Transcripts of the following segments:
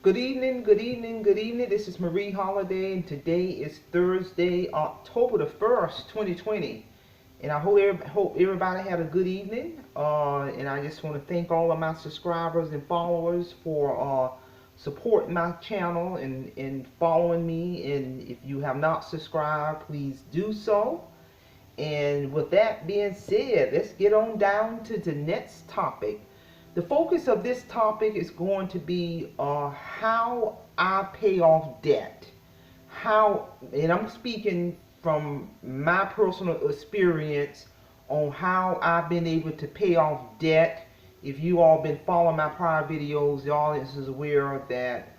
Good evening, good evening, good evening. This is Marie Holiday, and today is Thursday, October the 1st, 2020. And I hope everybody had a good evening. And I just want to thank all of my subscribers and followers for supporting my channel and following me. And if you have not subscribed, please do so. And with that being said, let's get on down to the next topic. The focus of this topic is going to be how I pay off debt. And I'm speaking from my personal experience on how I've been able to pay off debt. If you all been following my prior videos, the audience is aware that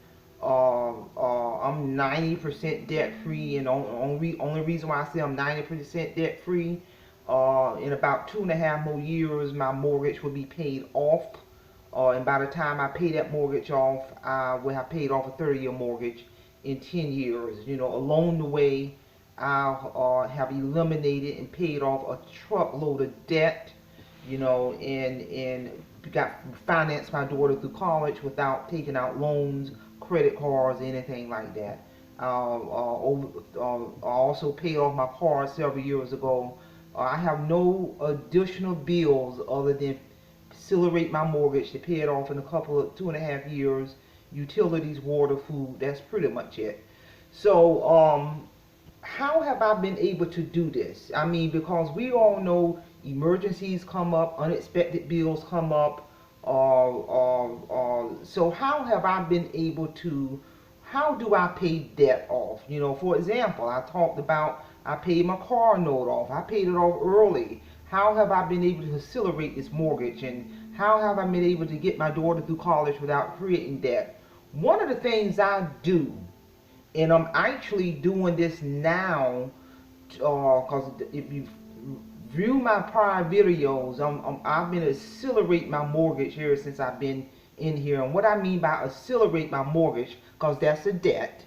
I'm 90% debt free, and only reason why I say I'm 90% debt free, in about 2.5 more years my mortgage will be paid off. And by the time I pay that mortgage off, I will have paid off a 30-year mortgage in 10 years. You know, along the way, I'll have eliminated and paid off a truckload of debt, you know, and got financed my daughter through college without taking out loans, credit cards, anything like that. I also paid off my car several years ago. I have no additional bills other than accelerate my mortgage to pay it off in a couple of 2.5 years, utilities, water, food. That's pretty much it. So how have I been able to do this? I mean, because we all know emergencies come up, unexpected bills come up. So how have I been able to, how do I pay debt off? You know, for example, I talked about I paid my car note off. I paid it off early. How have I been able to accelerate this mortgage, and how have I been able to get my daughter through college without creating debt? One of the things I do, and I'm actually doing this now, because if you view my prior videos, I've been accelerating my mortgage here since I've been in here. And what I mean by accelerate my mortgage, because that's a debt.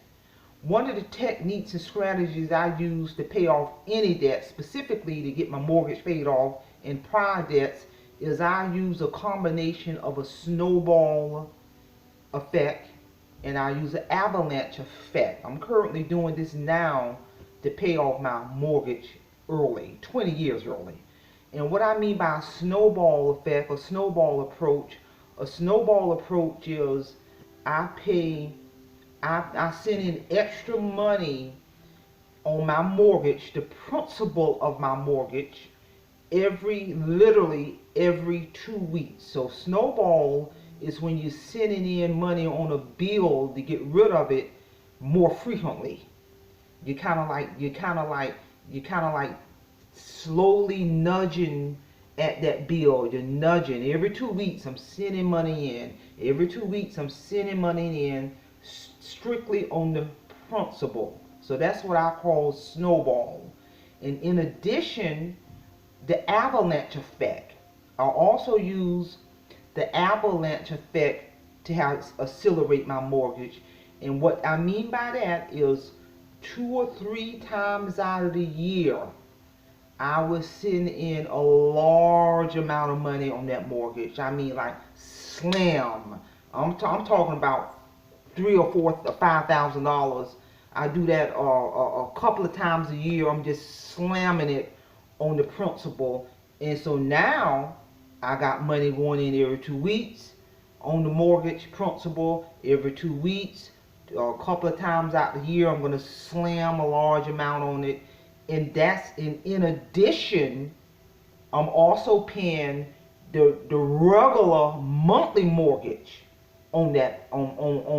One of the techniques and strategies I use to pay off any debt, specifically to get my mortgage paid off and prior debts, is I use a combination of a snowball effect and I use an avalanche effect. I'm currently doing this now to pay off my mortgage early, 20 years early. And what I mean by a snowball effect, a snowball approach is I send in extra money on my mortgage, the principal of my mortgage, literally every 2 weeks. So snowball is when you're sending in money on a bill to get rid of it more frequently. You kind of like slowly nudging at that bill. You're nudging. Every 2 weeks I'm sending money in. Every 2 weeks I'm sending money in, strictly on the principal. So that's what I call snowball. And in addition, the avalanche effect. I'll also use the avalanche effect to accelerate my mortgage. And what I mean by that is 2 or 3 times out of the year, I will send in a large amount of money on that mortgage. I mean, like slam. I'm talking about $3,000 or $4,000 or $5,000. I do that a couple of times a year. I'm just slamming it on the principal, and so now I got money going in every 2 weeks on the mortgage principal. Every 2 weeks, a couple of times out the year, I'm going to slam a large amount on it, and that's in addition. I'm also paying the regular monthly mortgage on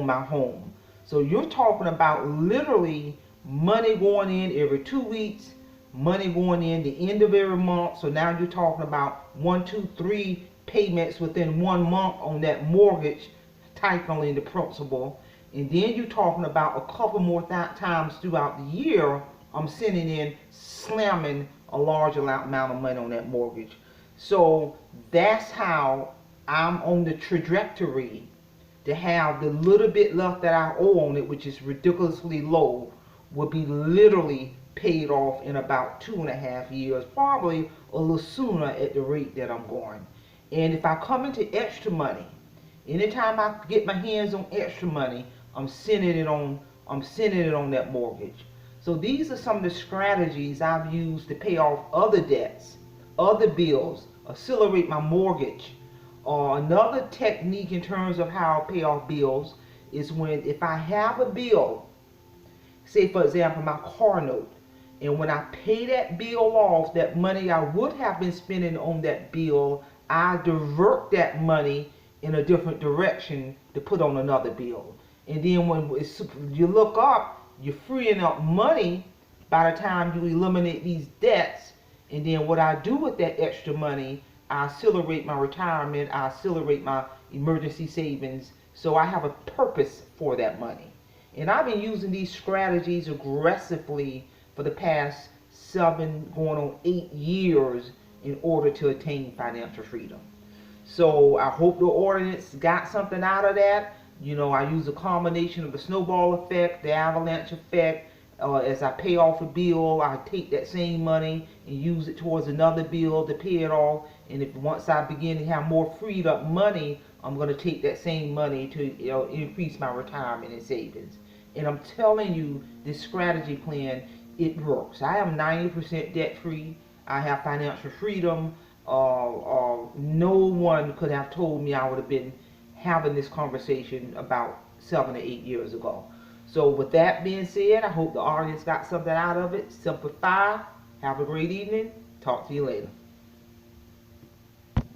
my home. So you're talking about literally money going in every 2 weeks, money going in the end of every month. So now you're talking about 1, 2, 3 payments within 1 month on that mortgage, tightening the principal. And then you're talking about a couple more times throughout the year, I'm sending in, slamming a large amount of money on that mortgage. So that's how I'm on the trajectory to have the little bit left that I owe on it, which is ridiculously low, will be literally paid off in about 2.5 years, probably a little sooner at the rate that I'm going. And if I come into extra money, Anytime I get my hands on extra money, I'm sending it on that mortgage. So these are some of the strategies I've used to pay off other debts, other bills, accelerate my mortgage. Another technique in terms of how I pay off bills is when, if I have a bill, say for example my car note, and when I pay that bill off, that money I would have been spending on that bill, I divert that money in a different direction to put on another bill. And then when you look up, you're freeing up money by the time you eliminate these debts. And then what I do with that extra money, I accelerate my retirement, I accelerate my emergency savings, so I have a purpose for that money. And I've been using these strategies aggressively for the past 7 going on 8 years in order to attain financial freedom. So I hope the audience got something out of that. You know, I use a combination of the snowball effect, the avalanche effect. As I pay off a bill, I take that same money and use it towards another bill to pay it off. And if once I begin to have more freed up money, I'm going to take that same money to increase my retirement and savings. And I'm telling you, this strategy plan, it works. I am 90% debt free. I have financial freedom. No one could have told me I would have been having this conversation about 7 or 8 years ago. So with that being said, I hope the audience got something out of it. Simplify. Have a great evening. Talk to you later.